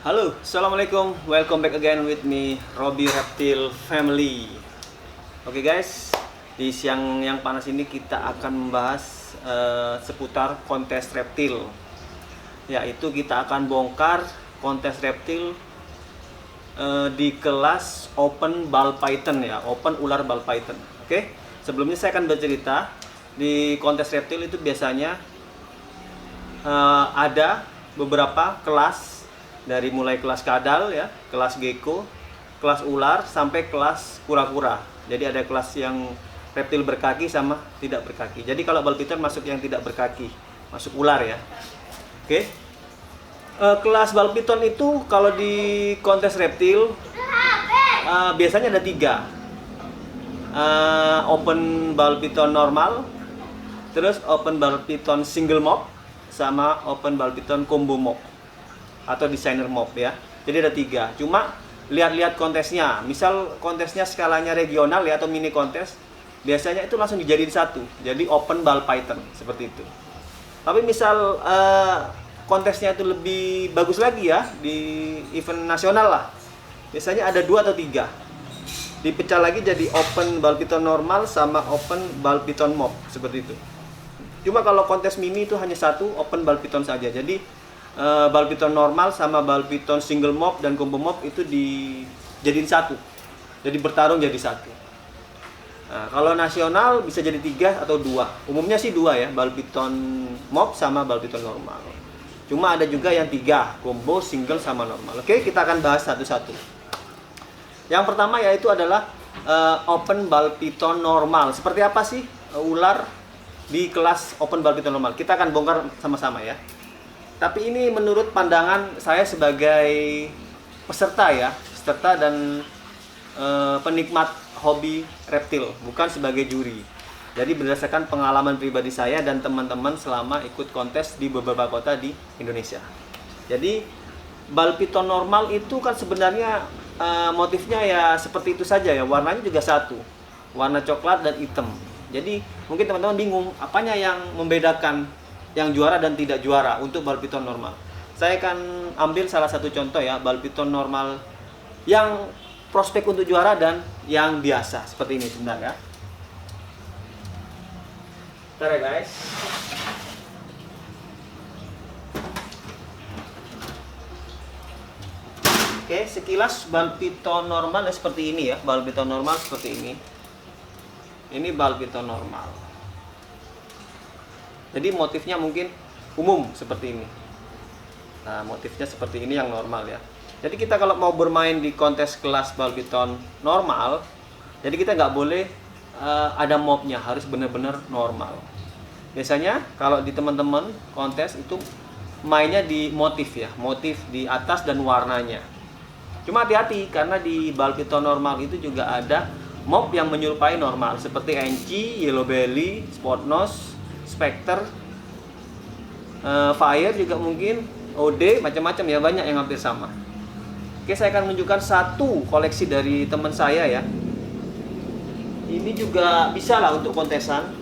Halo, assalamualaikum. Welcome back again with me, Robby Reptile Family. Oke guys, di siang yang panas ini kita akan membahas seputar kontes reptil. Yaitu kita akan bongkar kontes reptil di kelas Open Ball Python ya, Open Ular Ball Python. Oke, sebelumnya saya akan bercerita di kontes reptil itu biasanya ada beberapa kelas. Dari mulai kelas kadal ya, kelas gecko, kelas ular sampai kelas kura-kura. Jadi ada kelas yang reptil berkaki sama tidak berkaki. Jadi kalau ball python masuk yang tidak berkaki, masuk ular ya. Oke. Kelas ball python itu kalau di kontes reptil biasanya ada 3. Open ball python normal, terus open ball python single mob, sama open ball python combo mob atau designer mob ya. Jadi ada 3. Cuma lihat-lihat kontesnya. Misal kontesnya skalanya regional ya atau mini kontes, biasanya itu langsung dijadiin satu. Jadi open ball python seperti itu. Tapi misal kontesnya itu lebih bagus lagi ya di event nasional lah. Biasanya ada 2 atau 3. Dipecah lagi jadi open ball python normal sama open ball python mob seperti itu. Cuma kalau kontes mini itu hanya satu, open ball python saja. Jadi ball python normal sama ball python single mob dan combo mob itu dijadiin satu. Jadi bertarung jadi satu. Nah, kalau nasional bisa jadi 3 atau 2. Umumnya sih 2 ya, ball python mob sama ball python normal. Cuma ada juga yang 3, combo, single sama normal. Oke, kita akan bahas satu-satu. Yang pertama yaitu adalah open ball python normal. Seperti apa sih ular di kelas open ball python normal? Kita akan bongkar sama-sama ya. Tapi ini menurut pandangan saya sebagai peserta ya, peserta dan penikmat hobi reptil, bukan sebagai juri. Jadi berdasarkan pengalaman pribadi saya dan teman-teman selama ikut kontes di beberapa kota di Indonesia. Jadi ball python normal itu kan sebenarnya motifnya ya seperti itu saja ya, warnanya juga satu, warna coklat dan hitam. Jadi mungkin teman-teman bingung apanya yang membedakan yang juara dan tidak juara untuk ball python normal. Saya akan ambil salah satu contoh ya, ball python normal yang prospek untuk juara dan yang biasa seperti ini sebentar ya. Bentar ya guys. Oke, sekilas ball python normal seperti ini ya, ball python normal seperti ini. Ini ball python normal. Jadi motifnya mungkin umum seperti ini. Nah, motifnya seperti ini yang normal ya. Jadi kita kalau mau bermain di kontes kelas ball python normal, jadi kita nggak boleh ada mobnya, harus benar-benar normal. Biasanya kalau di teman-teman kontes itu mainnya di motif ya, motif di atas dan warnanya. Cuma hati-hati karena di ball python normal itu juga ada mob yang menyerupai normal seperti enci, yellow belly, spot nose, Spectre, Fire juga mungkin, OD, macam-macam ya, banyak yang hampir sama. Oke, saya akan menunjukkan satu koleksi dari teman saya ya. Ini juga bisa lah untuk kontesan.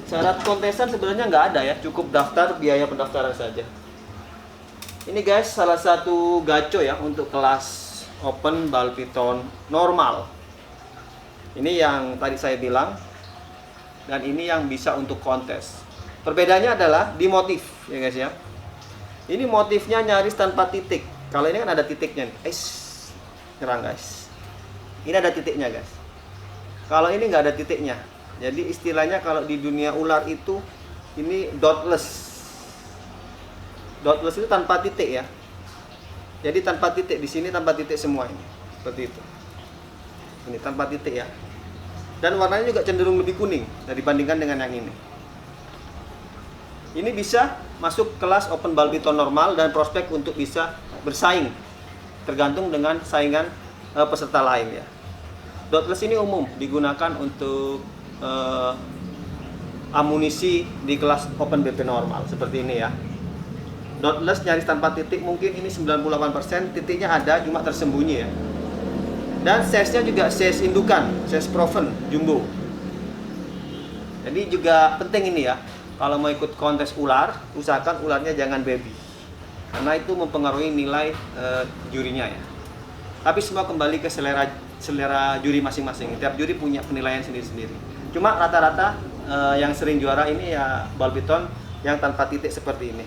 Syarat kontesan sebenarnya nggak ada ya, cukup daftar, biaya pendaftaran saja. Ini guys, salah satu gaco ya untuk kelas open ball python normal. Ini yang tadi saya bilang. Dan ini yang bisa untuk kontes. Perbedaannya adalah di motif ya guys ya. Ini motifnya nyaris tanpa titik. Kalau ini kan ada titiknya. Nyerang guys. Ini ada titiknya guys. Kalau ini nggak ada titiknya. Jadi istilahnya kalau di dunia ular itu ini dotless. Dotless itu tanpa titik ya. Jadi tanpa titik, di sini tanpa titik semua ini. Seperti itu. Ini tanpa titik ya. Dan warnanya juga cenderung lebih kuning dibandingkan dengan yang ini. Ini bisa masuk kelas open ball python normal dan prospek untuk bisa bersaing, tergantung dengan saingan peserta lain ya. Dotless ini umum digunakan untuk amunisi di kelas open BP normal seperti ini ya. Dotless nyaris tanpa titik, mungkin ini 98%, titiknya ada cuma tersembunyi ya. Dan size-nya juga size indukan, size proven, jumbo. Jadi juga penting ini ya, kalau mau ikut kontes ular, usahakan ularnya jangan baby. karena itu mempengaruhi nilai jurinya ya. Tapi semua kembali ke selera juri masing-masing. Tiap juri punya penilaian sendiri-sendiri. Cuma rata-rata yang sering juara ini ya ball python yang tanpa titik seperti ini.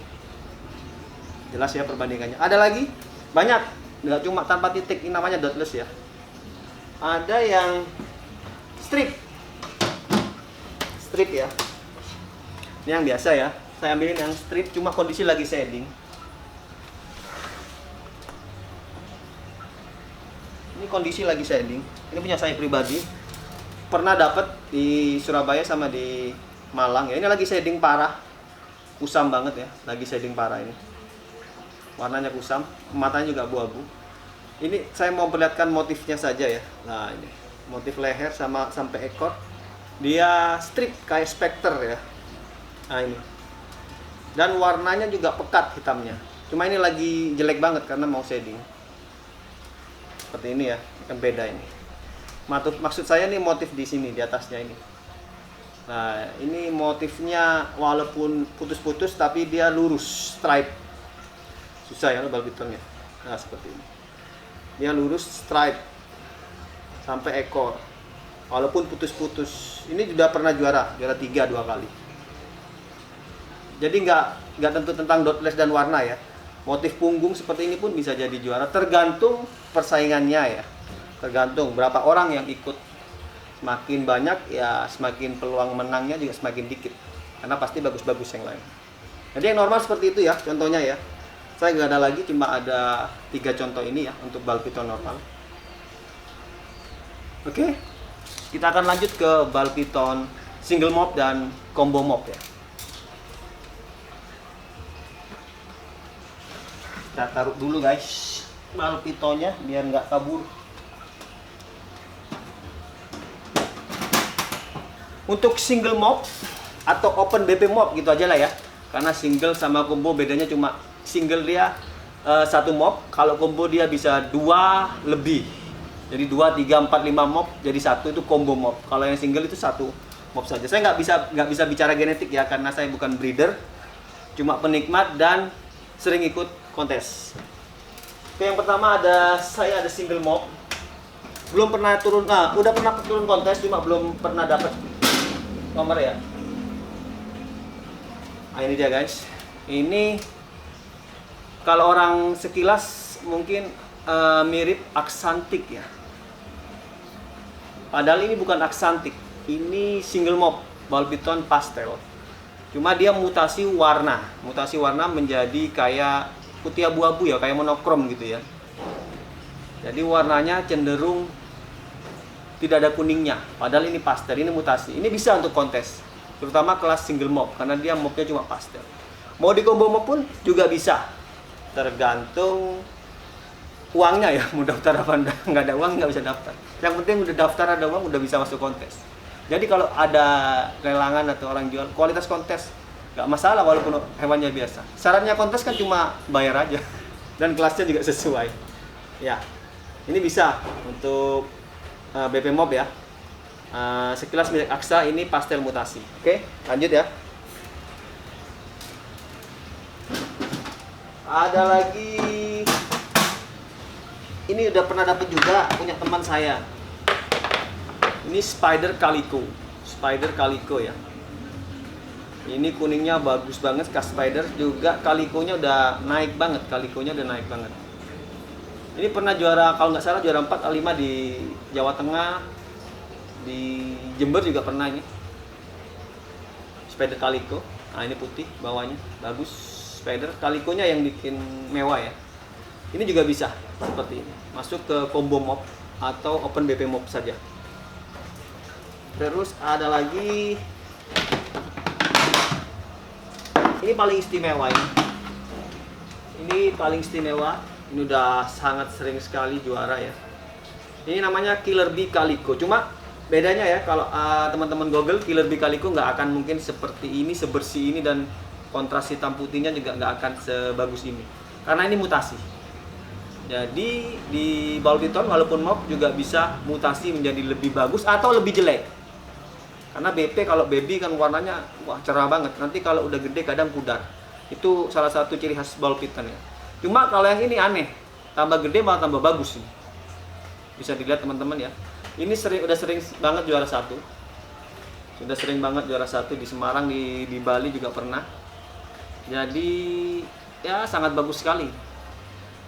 Jelas ya perbandingannya. Ada lagi banyak, nggak cuma tanpa titik, ini namanya dotless ya. Ada yang strip ya. Ini yang biasa ya. Saya ambilin yang strip, cuma kondisi lagi shading. Ini kondisi lagi shading. Ini punya saya pribadi. Pernah dapat di Surabaya sama di Malang ya. Ini lagi shading parah. Kusam banget ya. Lagi shading parah ini. Warnanya kusam, matanya juga abu-abu. Ini saya mau perlihatkan motifnya saja ya. Nah, ini motif leher sama sampai ekor. Dia strip kayak Spectre ya. Nah, ini. Dan warnanya juga pekat hitamnya. Cuma ini lagi jelek banget karena mau shading. Seperti ini ya, kan beda ini. Maksud saya nih motif di sini, di atasnya ini. Nah, ini motifnya walaupun putus-putus tapi dia lurus, stripe. Susah ya ball pythonnya. Nah, seperti ini. Dia lurus, stripe sampai ekor. Walaupun putus-putus. Ini sudah pernah juara 3 2 kali. Jadi nggak tentu tentang dotless dan warna ya. Motif punggung seperti ini pun bisa jadi juara, tergantung persaingannya ya. Tergantung berapa orang yang ikut. Semakin banyak ya semakin peluang menangnya juga semakin dikit. Karena pasti bagus-bagus yang lain. Jadi yang normal seperti itu ya, contohnya ya. Saya nggak ada lagi, cuma ada 3 contoh ini ya untuk ball python normal. Oke, kita akan lanjut ke ball python single mop dan combo mop ya. Kita taruh dulu guys ball pythonnya biar nggak kabur. Untuk single mop atau open BP mop gitu aja lah ya. Karena single sama combo bedanya cuma single dia 1 mop, kalau combo dia bisa 2 lebih. Jadi 2, 3, 4, 5 mop jadi 1 itu combo mop. Kalau yang single itu 1 mop saja. Saya nggak bisa bicara genetik ya karena saya bukan breeder, cuma penikmat dan sering ikut kontes. Oke, yang pertama saya ada single mop. Belum pernah turun, udah pernah turun kontes cuma belum pernah dapat nomor ya. Nah, ini dia guys. Ini kalau orang sekilas mungkin mirip aksantik ya. Padahal ini bukan aksantik. Ini single mop ball python pastel. Cuma dia mutasi warna menjadi kayak putih abu-abu ya, kayak monokrom gitu ya. Jadi warnanya cenderung tidak ada kuningnya. Padahal ini pastel, ini mutasi. Ini bisa untuk kontes, terutama kelas single mop karena dia mopnya cuma pastel. Mau di combo mop pun juga bisa. Tergantung uangnya ya, mau daftar apa enggak. Nggak ada uang nggak bisa daftar. Yang penting udah daftar, ada uang, udah bisa masuk kontes. Jadi kalau ada lelangan atau orang jual kualitas kontes nggak masalah walaupun hewannya biasa. Syaratnya kontes kan cuma bayar aja dan kelasnya juga sesuai. Ya, ini bisa untuk BP Mob ya. Sekilas milik Aksa, ini pastel mutasi. Oke, lanjut ya. Ada lagi, ini udah pernah dapat juga punya teman saya. Ini Spider Calico ya. Ini kuningnya bagus banget, khas Spider juga. Caliconya udah naik banget, Ini pernah juara, kalau nggak salah juara 4 A5 di Jawa Tengah, di Jember juga pernah ini. Spider Calico. Nah, ini putih bawahnya, bagus. Spider Caliconya yang bikin mewah ya. Ini juga bisa seperti ini, masuk ke combo mop atau open BP mop saja. Terus ada lagi, ini paling istimewa ini. Ini paling istimewa, ini udah sangat sering sekali juara ya. Ini namanya Killer Bee Calico. Cuma bedanya ya, kalau teman-teman Google Killer Bee Calico nggak akan mungkin seperti ini, sebersih ini, dan kontras hitam putihnya juga nggak akan sebagus ini. Karena ini mutasi. Jadi di ball python walaupun mop juga bisa mutasi menjadi lebih bagus atau lebih jelek. Karena BP, kalau baby kan warnanya wah cerah banget. Nanti kalau udah gede kadang pudar. Itu salah satu ciri khas ball python ya. Cuma kalau yang ini aneh, tambah gede malah tambah bagus nih. Bisa dilihat teman-teman ya. Ini udah sering banget juara satu. Sudah sering banget juara satu di Semarang, di Bali juga pernah. Jadi ya sangat bagus sekali.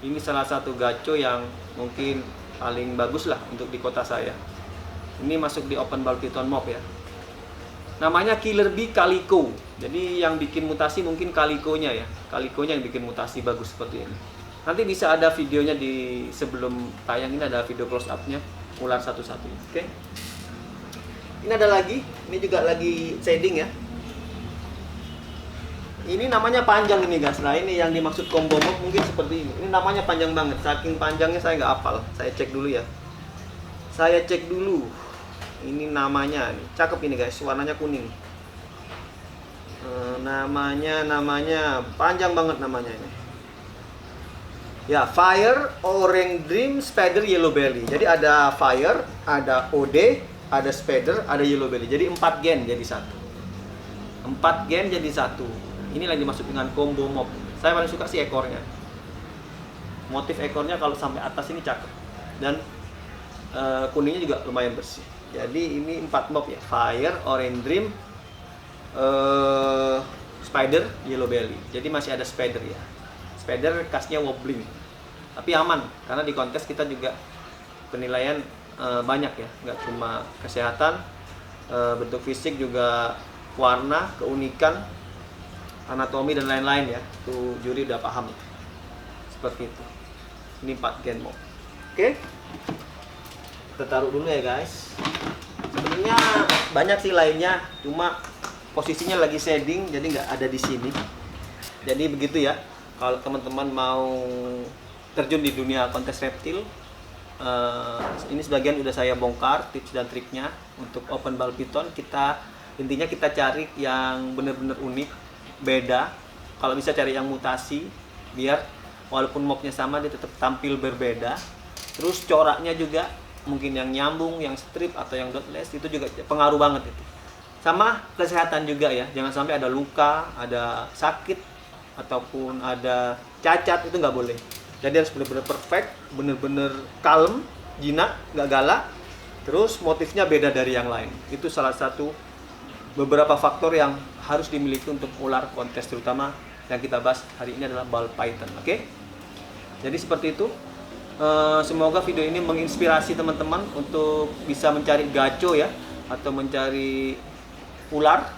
Ini salah satu gaco yang mungkin paling bagus lah untuk di kota saya. Ini masuk di open ball python mop ya. Namanya Killer Bee Calico. Jadi yang bikin mutasi mungkin Calico-nya ya. Calico-nya yang bikin mutasi bagus seperti ini. Nanti bisa ada videonya di sebelum tayang ini, ada video close up-nya ular satu-satu. Oke. Ini ada lagi, ini juga lagi shading ya. Ini namanya panjang ini guys. Nah ini yang dimaksud combo mop mungkin seperti ini. Ini namanya panjang banget. Saking panjangnya saya nggak hafal. Saya cek dulu ya. Saya cek dulu. Ini namanya nih, cakep ini guys, warnanya kuning. Namanya panjang banget namanya ini. Ya, Fire Orange Dream Spider Yellow Belly. Jadi ada Fire, ada OD, ada Spider, ada Yellow Belly. Jadi 4 gen jadi satu. 4 gen jadi satu. Ini yang dimaksud dengan combo mop. Saya paling suka sih ekornya. Motif ekornya kalau sampai atas ini cakep. Dan kuningnya juga lumayan bersih. Jadi ini 4 mop ya, Fire, Orange Dream, Spider, Yellow Belly. Jadi masih ada Spider ya. Spider kasnya wobbling, tapi aman karena di kontes kita juga penilaian banyak ya, nggak cuma kesehatan, bentuk fisik juga, warna, keunikan, anatomi dan lain-lain ya. Tuh juri udah paham seperti itu. Ini 4 gen mop. Oke. Kita taruh dulu ya guys. Sebenarnya banyak sih lainnya, cuma posisinya lagi shading jadi nggak ada di sini. Jadi begitu ya. Kalau teman-teman mau terjun di dunia kontes reptil, ini sebagian udah saya bongkar tips dan triknya untuk open ball python. Intinya kita cari yang benar-benar unik, beda. Kalau bisa cari yang mutasi, biar walaupun mopnya sama dia tetap tampil berbeda. Terus coraknya juga mungkin yang nyambung, yang strip atau yang dotless, itu juga pengaruh banget itu. Sama kesehatan juga ya, jangan sampai ada luka, ada sakit ataupun ada cacat, itu nggak boleh. Jadi harus benar-benar perfect, benar-benar kalem, jinak, nggak galak. Terus motifnya beda dari yang lain. Itu salah satu beberapa faktor yang harus dimiliki untuk ular kontes, terutama yang kita bahas hari ini adalah ball python. Oke? Jadi seperti itu. Semoga video ini menginspirasi teman-teman untuk bisa mencari gaco ya, atau mencari ular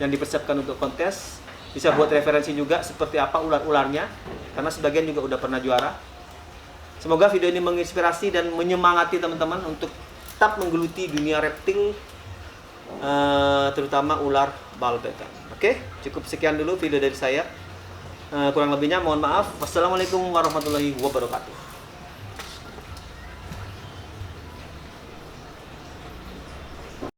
yang dipersiapkan untuk kontes. Bisa buat referensi juga seperti apa ular-ularnya, karena sebagian juga udah pernah juara. Semoga video ini menginspirasi dan menyemangati teman-teman untuk tetap menggeluti dunia reptil, terutama ular ball python. Oke, cukup sekian dulu video dari saya. Kurang lebihnya mohon maaf. Wassalamualaikum warahmatullahi wabarakatuh.